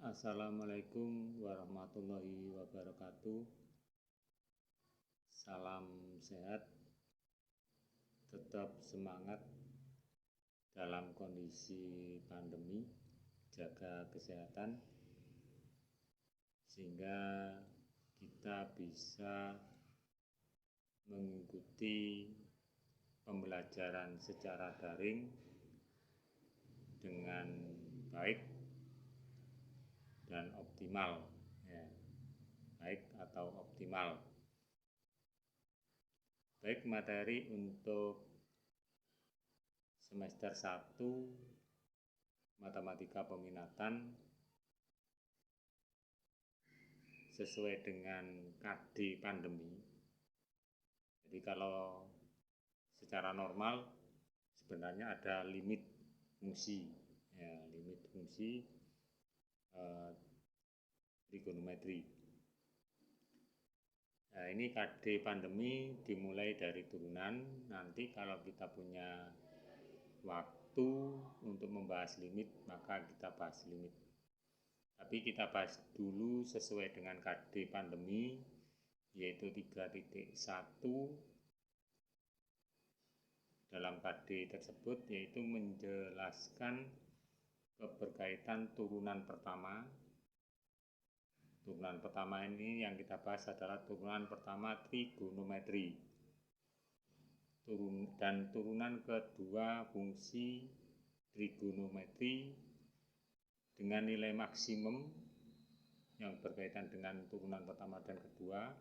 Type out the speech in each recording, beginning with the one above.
Assalamualaikum warahmatullahi wabarakatuh. Salam sehat, tetap semangat dalam kondisi pandemi, jaga kesehatan sehingga kita bisa mengikuti pembelajaran secara daring dengan baik dan optimal, ya. Baik atau optimal. Baik, materi untuk semester 1 Matematika Peminatan sesuai dengan KD pandemi. Jadi kalau secara normal sebenarnya ada limit fungsi, ya, limit fungsi trigonometri. Nah, ini KD pandemi dimulai dari turunan. Nanti kalau kita punya waktu untuk membahas limit, maka kita bahas limit. Tapi kita bahas dulu sesuai dengan KD pandemi, yaitu 3.1 dalam KD tersebut, yaitu menjelaskan keberkaitan turunan pertama. Turunan pertama ini yang kita bahas adalah turunan pertama trigonometri. Dan turunan kedua fungsi trigonometri dengan nilai maksimum yang berkaitan dengan turunan pertama dan kedua,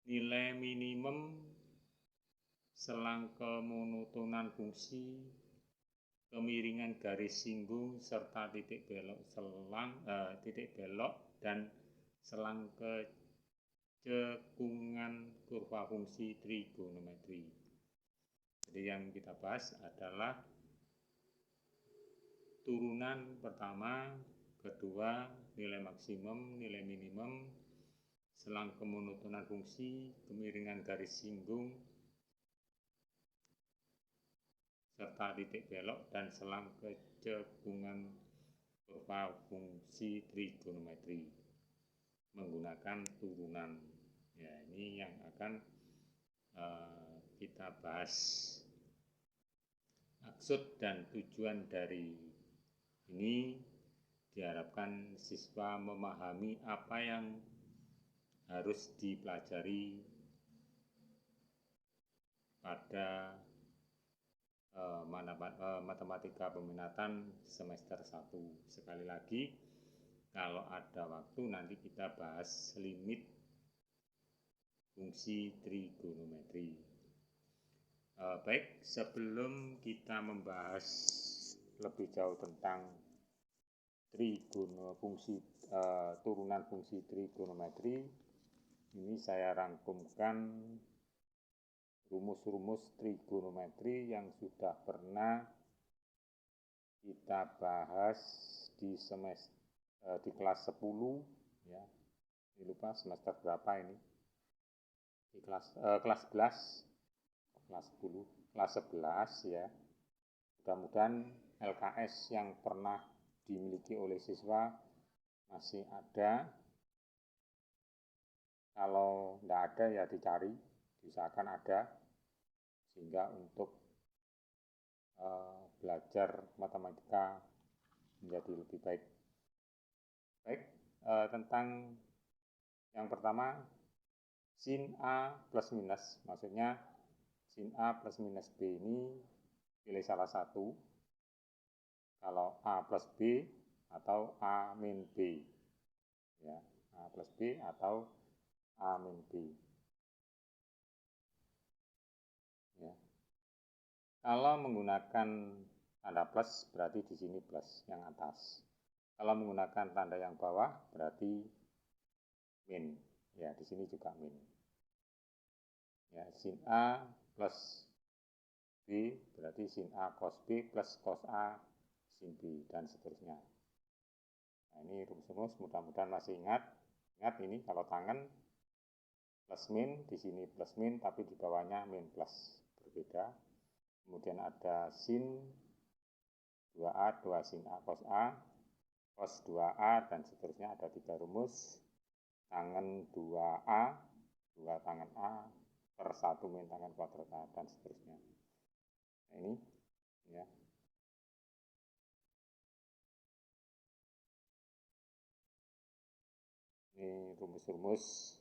nilai minimum selang kemonotonan fungsi, kemiringan garis singgung serta titik belok dan selang kecekungan kurva fungsi trigonometri. Jadi yang kita bahas adalah turunan pertama, kedua, nilai maksimum, nilai minimum, selang kemonotonan fungsi, kemiringan garis singgung, serta titik belok dan selang kecekungan kurva fungsi trigonometri menggunakan turunan. Ya, ini yang akan kita bahas. Maksud dan tujuan dari ini diharapkan siswa memahami apa yang harus dipelajari pada Matematika Peminatan semester 1. Sekali lagi, kalau ada waktu nanti kita bahas limit fungsi trigonometri. Baik, sebelum kita membahas lebih jauh tentang turunan fungsi trigonometri, ini saya rangkumkan rumus-rumus trigonometri yang sudah pernah kita bahas di kelas 10, ya. Ini lupa semester berapa ini. Di kelas 11 ya. Mudah-mudahan LKS yang pernah dimiliki oleh siswa masih ada. Kalau tidak ada ya dicari, diusahakan ada, sehingga untuk belajar matematika menjadi lebih baik. Baik, tentang yang pertama, sin A plus minus, maksudnya sin A plus minus B ini pilih salah satu, kalau A plus B atau A min B, ya, A plus B atau A min B. Ya. Kalau menggunakan tanda plus berarti di sini plus yang atas. Kalau menggunakan tanda yang bawah berarti min. Ya, di sini juga min. Ya, sin A plus B berarti sin A cos B plus cos A sin B dan seterusnya. Nah, ini rumus-rumus mudah-mudahan masih ingat. Ingat ini kalau tangan plus min, di sini plus min tapi di bawahnya min plus, berbeda. Kemudian ada sin 2A, 2 sin A cos cos 2A dan seterusnya, ada 3 rumus. Tangen 2A, 2 tangen A, per 1 min tangen kuadrat A, dan seterusnya. Nah, ini ya. Ini rumus-rumus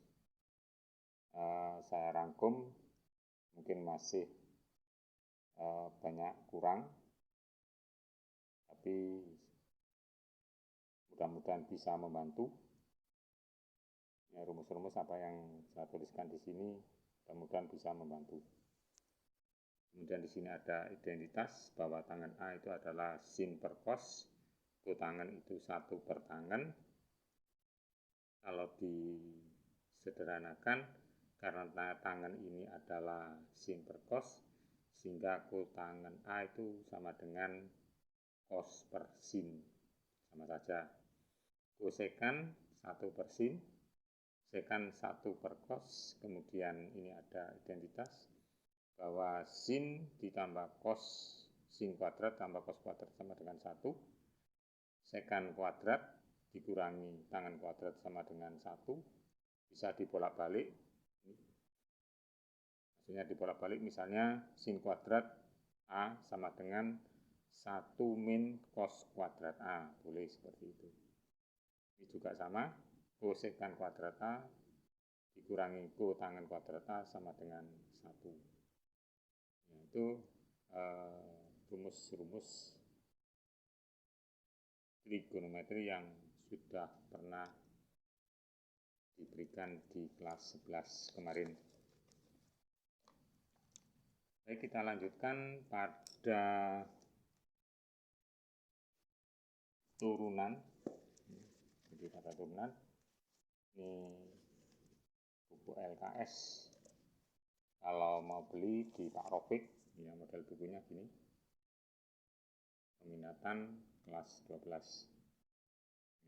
saya rangkum, mungkin masih banyak kurang, tapi mudah-mudahan bisa membantu. Ya, rumus-rumus apa yang saya tuliskan di sini mudah-mudahan bisa membantu. Kemudian di sini ada identitas bahwa tangen A itu adalah sin per cos, kotangen itu 1 per tangen. Kalau disederhanakan, karena tangen ini adalah sin per cos, sehingga kotangen A itu sama dengan cos per sin, sama saja. Kosekan 1 per sin, sekan 1 per cos, kemudian ini ada identitas bahwa sin ditambah cos sin kuadrat tambah cos kuadrat sama dengan 1, sekan kuadrat dikurangi tangen kuadrat sama dengan 1, bisa dibolak-balik. Maksudnya dibolak-balik, misalnya sin kuadrat A sama dengan 1 min cos kuadrat A, boleh seperti itu. Ini juga sama, kosekan kuadrat A dikurangi kotangen kuadrat A sama dengan 1. Nah, itu rumus-rumus trigonometri yang sudah pernah diberikan di kelas 11 kemarin. Baik, kita lanjutkan pada turunan. Jadi pada turunan, ini buku LKS. Kalau mau beli di Pak Rofik, ya model bukunya gini. Peminatan kelas 12.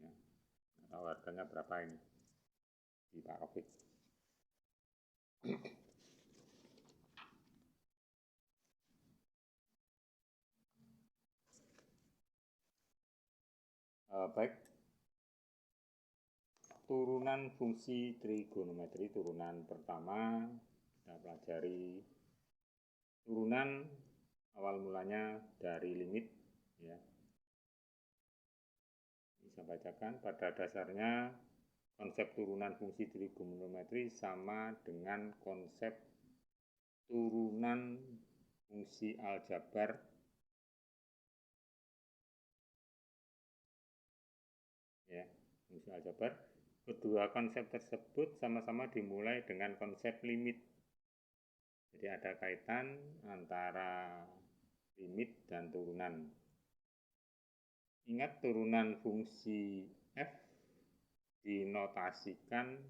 Ya, atau harganya berapa ini di Pak Rofik. Baik, turunan fungsi trigonometri, turunan pertama kita pelajari. Turunan awal mulanya dari limit, ya. Bisa bacakan, pada dasarnya konsep turunan fungsi trigonometri sama dengan konsep turunan fungsi aljabar ya, fungsi aljabar. Kedua konsep tersebut sama-sama dimulai dengan konsep limit. Jadi ada kaitan antara limit dan turunan. Ingat, turunan fungsi f dinotasikan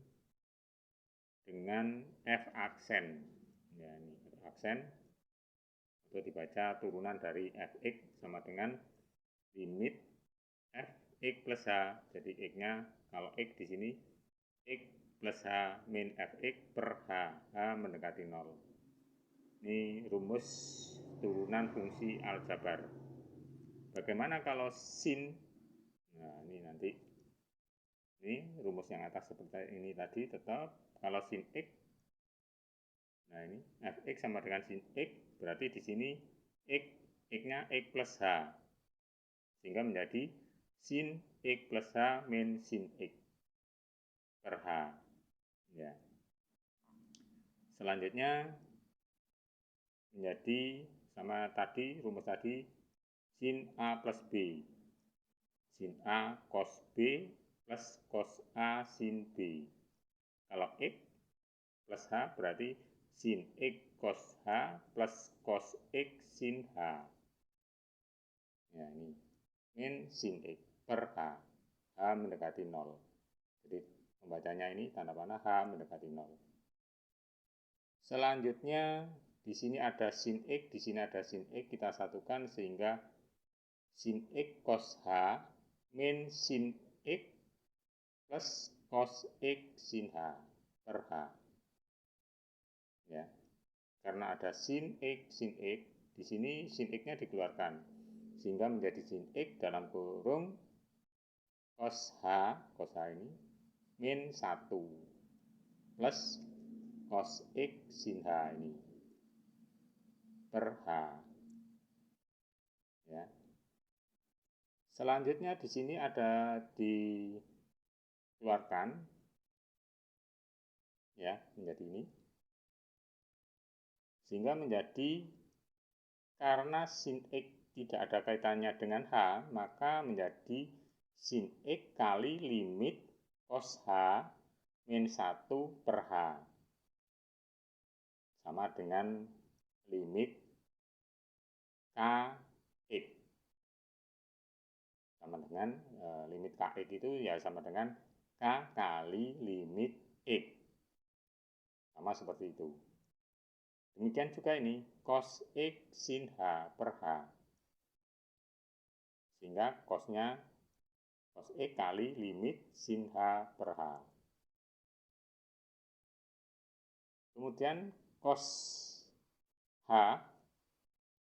dengan f aksen. Ya, ini f aksen. Itu dibaca turunan dari fx sama dengan limit fx plus h. Jadi x-nya, kalau x di sini x plus h min fx per h, h mendekati 0. Ini rumus turunan fungsi aljabar. Bagaimana kalau sin? Nah, ini nanti. Ini rumus yang atas seperti ini tadi tetap. Kalau sin x, nah ini fx sama dengan sin x, berarti di sini x-nya x plus h, sehingga menjadi sin x plus h min sin x per h. Ya. Selanjutnya menjadi sama tadi, rumus tadi, sin a plus b, sin a cos b plus cos a sin b. Kalau x plus h berarti sin x cos h plus cos x sin h. Ya, ini min sin x per h, h mendekati 0. Jadi membacanya ini tanda panah h mendekati 0. Selanjutnya di sini ada sin x, di sini ada sin x, kita satukan sehingga sin x cos h min sin x plus cos x sin h per h. Ya. Karena ada sin x, di sini sin x-nya dikeluarkan sehingga menjadi sin x dalam kurung cos H ini min 1 plus cos X sin H ini per H. Ya. Selanjutnya di sini ada dikeluarkan ya menjadi ini. Sehingga menjadi karena sin X tidak ada kaitannya dengan H, maka menjadi sin X kali limit cos H min 1 per H. Sama dengan limit Kx. Sama dengan limit Kx itu ya sama dengan K kali limit X. Sama seperti itu. Demikian juga ini cos X sin H per H. Sehingga cosnya cos X kali limit sin H per H. Kemudian cos H,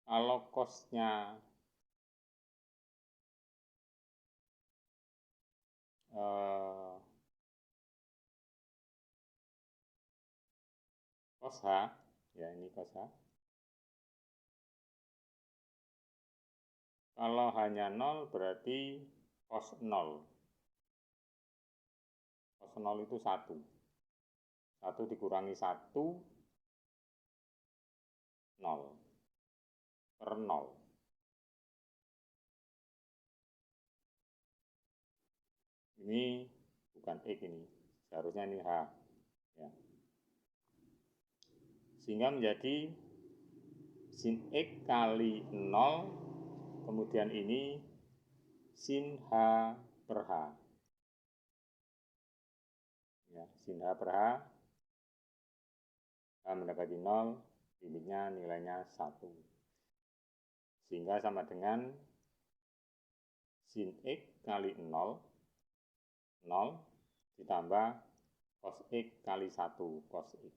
kalau cosnya cos H, ya ini cos H. Kalau hanya 0 berarti cos 0. Cos 0 itu 1. 1 dikurangi 1, 0. Per 0. Ini bukan X ini. Seharusnya ini H. Ya. Sehingga menjadi sin X kali 0. Kemudian ini sin H per H. Ya, sin H per H. H mendekati 0, limitnya nilainya 1. Sehingga sama dengan sin X kali 0, 0 ditambah cos X kali 1, cos X.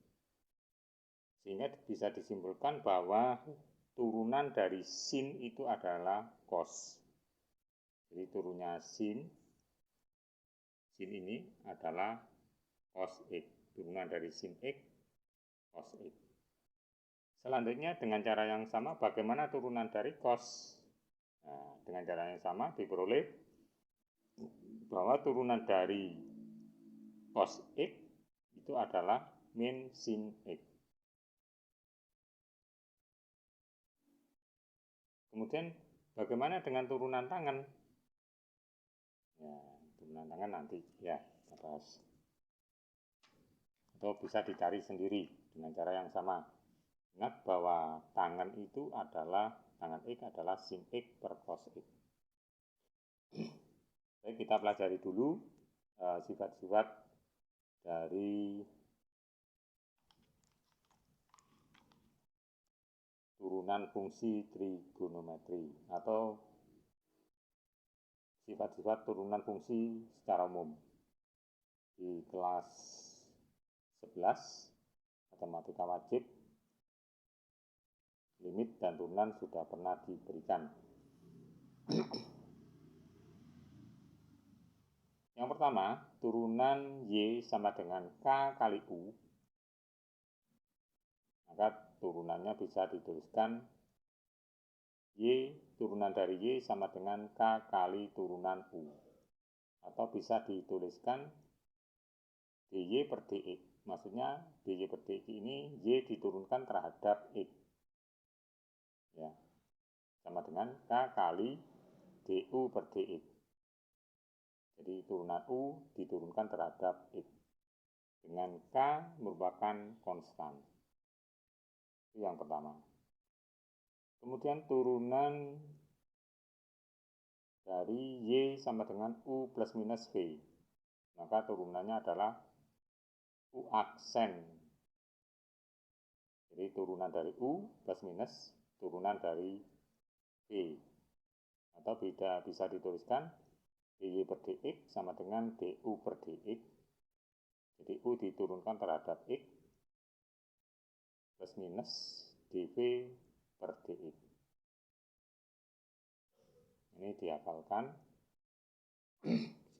Sehingga bisa disimpulkan bahwa turunan dari sin itu adalah cos. Jadi turunnya sin ini adalah cos X. Turunan dari sin X, cos X. Selanjutnya dengan cara yang sama bagaimana turunan dari cos? Nah, dengan cara yang sama diperoleh bahwa turunan dari cos X itu adalah min sin X. Kemudian bagaimana dengan turunan tangen? Ya, turunan tangen nanti ya kita bahas. Atau bisa dicari sendiri dengan cara yang sama. Ingat bahwa tangen itu adalah, tangen X adalah sin X per cos X. Baik, kita pelajari dulu sifat-sifat dari turunan fungsi trigonometri atau sifat-sifat turunan fungsi secara umum. Di kelas 11 matematika wajib, limit dan turunan sudah pernah diberikan. Yang pertama, turunan Y sama dengan K kali U. Maka turunannya bisa dituliskan Y, turunan dari Y sama dengan K kali turunan U. Atau bisa dituliskan dy per dx. Maksudnya dy per dx ini Y diturunkan terhadap X. Ya, sama dengan K kali du per dx. Jadi turunan U diturunkan terhadap X. Dengan K merupakan konstan. Itu yang pertama. Kemudian turunan dari Y sama dengan U plus minus V. Maka turunannya adalah U aksen. Jadi turunan dari U plus minus, turunan dari V. Atau bisa dituliskan dy per dx sama dengan du per dx. Jadi U diturunkan terhadap X plus minus dv per dx. Ini dihafalkan.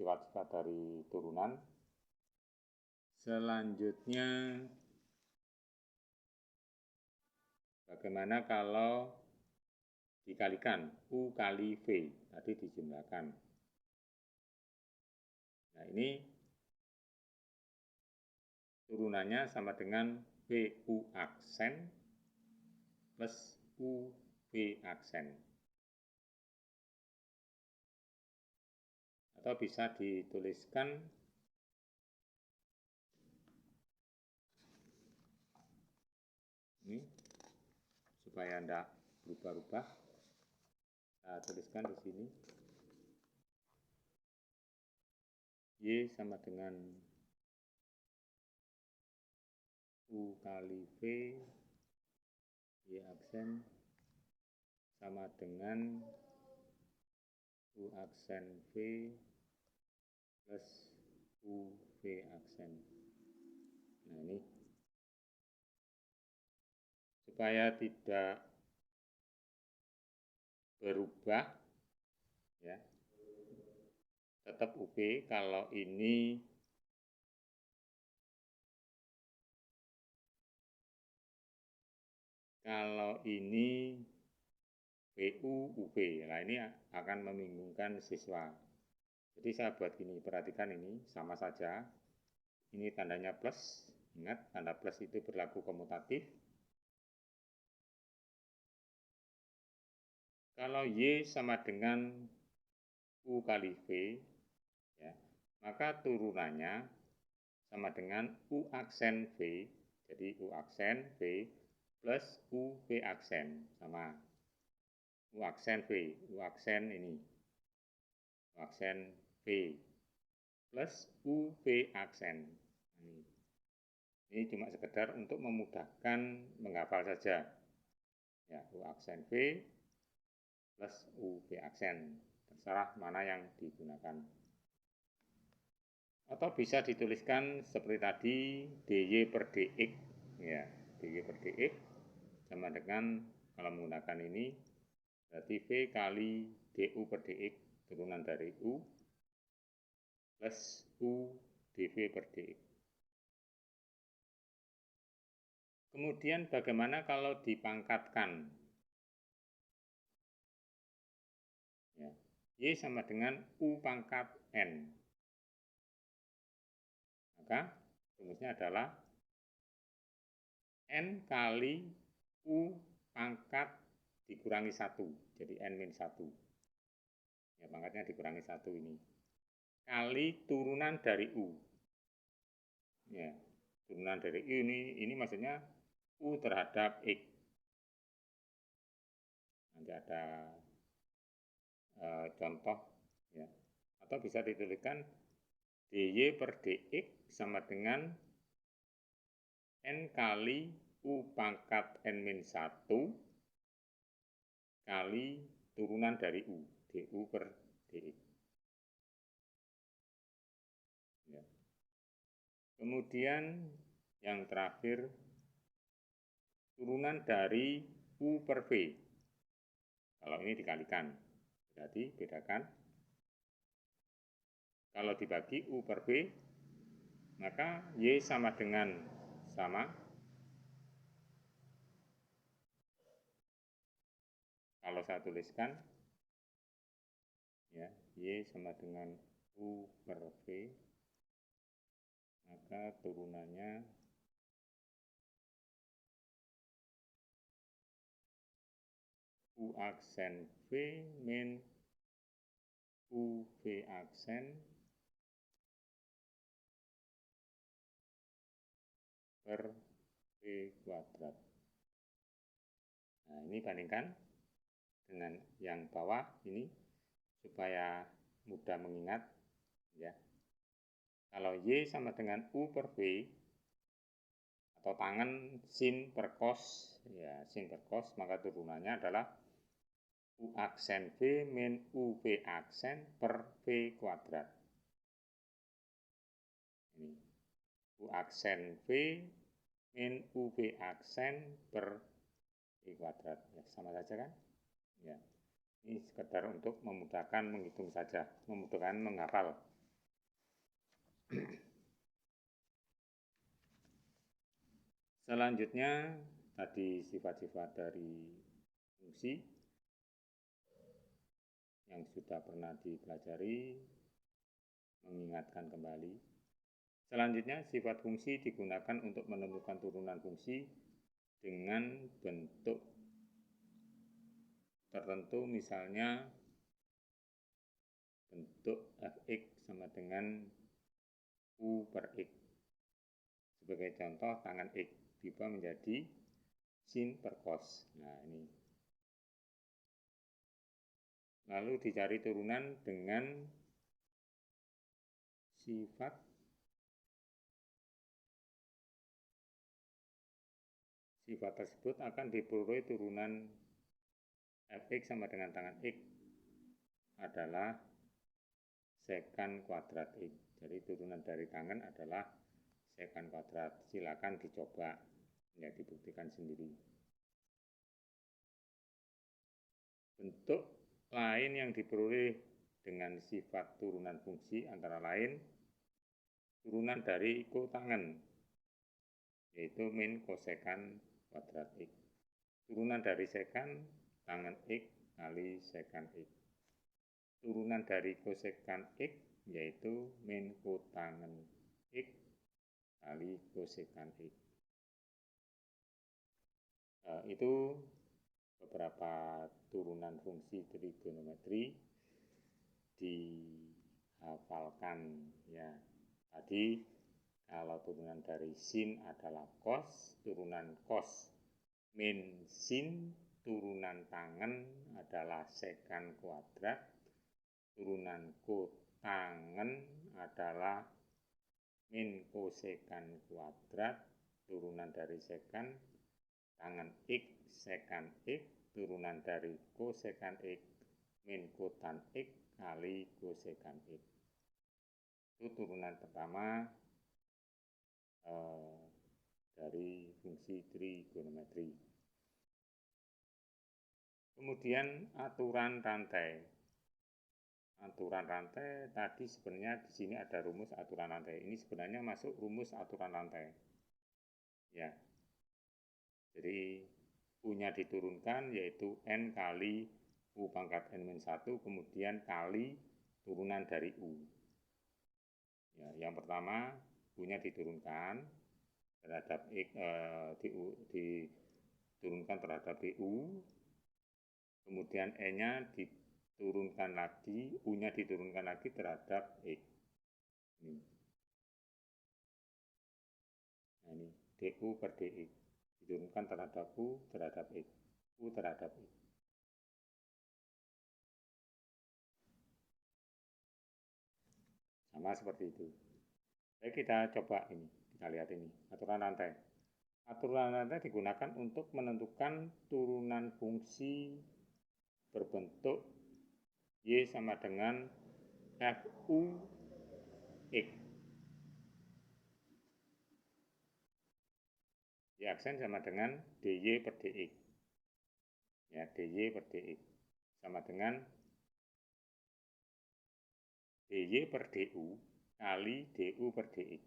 sifat-sifat dari turunan. Selanjutnya, bagaimana kalau dikalikan U kali V, tadi dijumlahkan. Nah, ini turunannya sama dengan VU aksen plus UV aksen. Atau bisa dituliskan ini supaya tidak berubah-ubah. Saya tuliskan di sini. Y sama dengan U kali V, Y aksen sama dengan U aksen V plus UV aksen. Nah, ini supaya tidak berubah ya, tetap UV. Kalau ini VU UV. Nah, ini akan membingungkan siswa. Jadi saya buat gini, perhatikan ini sama saja. Ini tandanya plus. Ingat, tanda plus itu berlaku komutatif. Kalau Y sama dengan U kali V, ya, maka turunannya sama dengan U aksen V. Jadi U aksen V plus UV aksen sama U aksen V. U aksen ini, U aksen V plus UV aksen. Ini cuma sekedar untuk memudahkan menghafal saja. Ya, U aksen V plus UV aksen. Terserah mana yang digunakan. Atau bisa dituliskan seperti tadi, dy per dx. Ya, dy per dx sama dengan, kalau menggunakan ini, berarti V kali du per dx, turunan dari U, plus U dv per dx. Kemudian bagaimana kalau dipangkatkan? Ya, Y sama dengan U pangkat N. Maka rumusnya adalah N kali U pangkat dikurangi 1. Jadi N-1. Ya, pangkatnya dikurangi 1 ini. Kali turunan dari U. Ya, turunan dari U ini maksudnya U terhadap X. Nanti ada contoh ya. Atau bisa dituliskan dy per dx sama dengan N kali U pangkat N-1 kali turunan dari U, du per dx. Ya. Kemudian yang terakhir, turunan dari U per V. Kalau ini dikalikan, berarti bedakan. Kalau dibagi U per V, maka Y sama dengan sama. Kalau saya tuliskan, ya, Y sama dengan U per V, maka turunannya U aksen V min UV aksen per V kuadrat. Nah, ini bandingkan dengan yang bawah ini supaya mudah mengingat ya. Kalau Y sama dengan U per V atau tangan sin per cos, ya, sin per cos, maka turunannya adalah U aksen V min UV aksen per V kuadrat. Ini U aksen V min UV aksen per V kuadrat. Ya, sama saja kan? Ya. Ini sekedar untuk memudahkan menghitung saja, memudahkan menghafal. Selanjutnya tadi sifat-sifat dari fungsi yang sudah pernah dipelajari, mengingatkan kembali. Selanjutnya sifat fungsi digunakan untuk menemukan turunan fungsi dengan bentuk tertentu, misalnya bentuk fx sama dengan u per x. Sebagai contoh, tangan x diubah menjadi sin per cos. Nah, ini. Lalu dicari turunan dengan sifat tersebut akan diperoleh turunan fx sama dengan tangan x adalah sekan kuadrat x. Jadi turunan dari tangan adalah sekan kuadrat. Silakan dicoba, ya, dibuktikan sendiri. Bentuk lain yang diperoleh dengan sifat turunan fungsi antara lain turunan dari kotangen, yaitu min kosekan kuadrat x. Turunan dari sekan tangan x kali sekan x. Turunan dari kosekan x yaitu min kotangen x kali kosekan x. Itu beberapa turunan fungsi trigonometri, dihafalkan, ya. Tadi kalau turunan dari sin adalah cos, turunan cos min sin, turunan tangen adalah sekan kuadrat, turunan kotangen adalah min kosekan kuadrat, turunan dari sekan tangan x sekan x, turunan dari kosekan x min kotan x kali kosekan x. Itu turunan pertama dari fungsi trigonometri. Kemudian aturan rantai. Aturan rantai tadi sebenarnya di sini ada rumus aturan rantai. Ini sebenarnya masuk rumus aturan rantai. Ya. Jadi U-nya diturunkan yaitu N kali U pangkat N-1 kemudian kali turunan dari U. Ya, yang pertama U-nya diturunkan terhadap X, diturunkan terhadap DU, kemudian E-nya diturunkan lagi, U-nya diturunkan lagi terhadap X. Ini. Nah, ini DU per DX diturunkan terhadap U terhadap X, U terhadap X. Sama seperti itu. Baik, kita coba ini, kita lihat ini, aturan rantai. Aturan rantai digunakan untuk menentukan turunan fungsi berbentuk Y sama dengan FU X. Y aksen sama dengan DY per DX. Ya, DY per DX sama dengan DY per DU kali DU per DX.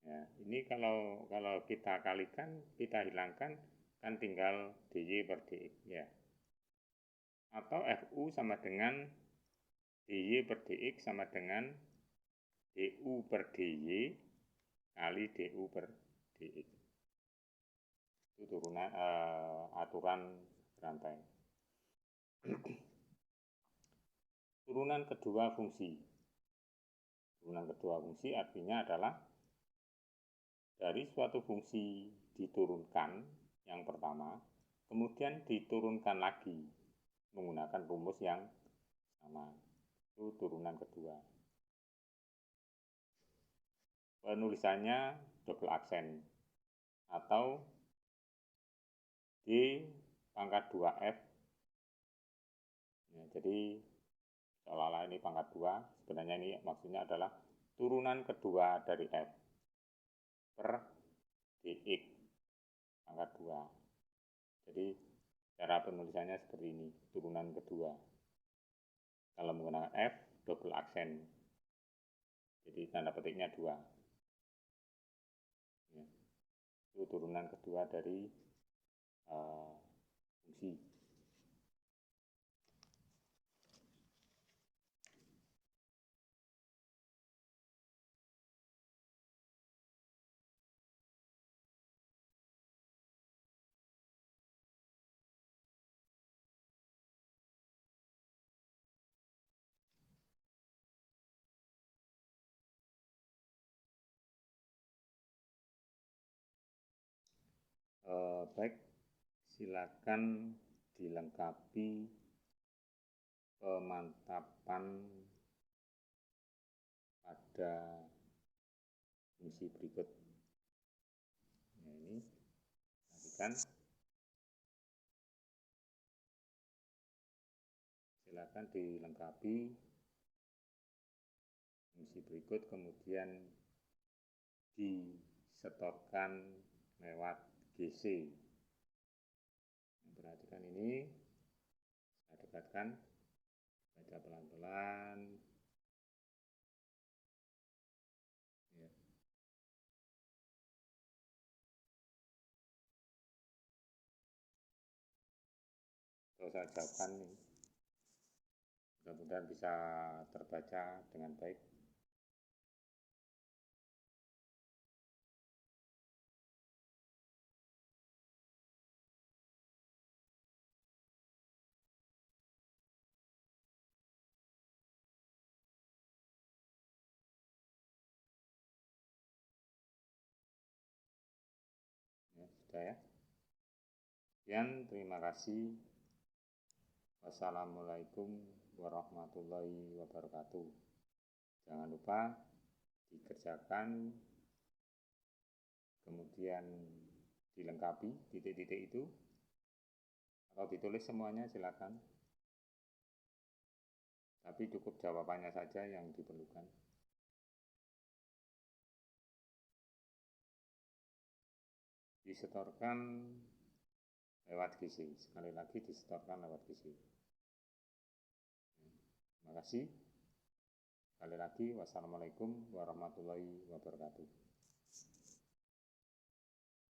Ya, ini kalau kita kalikan, kita hilangkan, kan tinggal DY per DX. Ya. Atau FU sama dengan DY per DX sama dengan DU per DY kali DU per DX. Itu turunan aturan rantai. Turunan kedua fungsi. Turunan kedua fungsi artinya adalah dari suatu fungsi diturunkan yang pertama, kemudian diturunkan lagi menggunakan rumus yang sama. Itu turunan kedua. Penulisannya double aksen atau D pangkat 2F. Ya, jadi seolah-olah ini pangkat 2, sebenarnya ini maksudnya adalah turunan kedua dari F per DX pangkat 2. Jadi cara penulisannya seperti ini, turunan kedua. Kalau menggunakan F, double aksen. Jadi tanda petiknya 2. Ya. Itu turunan kedua dari fungsi. Baik, silakan dilengkapi pemantapan pada fungsi berikut. Nah, ini perhatikan. Silakan dilengkapi fungsi berikut, kemudian disetorkan lewat GC. Perhatikan ini, saya dekatkan, baca pelan-pelan. Ya. Terus saya jawabkan ini. Mudah-mudahan bisa terbaca dengan baik. Ya, sudah ya. Sekian, terima kasih. Wassalamualaikum warahmatullahi wabarakatuh. Jangan lupa dikerjakan, kemudian dilengkapi titik-titik itu, atau ditulis semuanya silakan. Tapi cukup jawabannya saja yang diperlukan. Disetorkan lewat GC. Sekali lagi disetorkan lewat GC. Terima kasih. Sekali lagi, wassalamualaikum warahmatullahi wabarakatuh.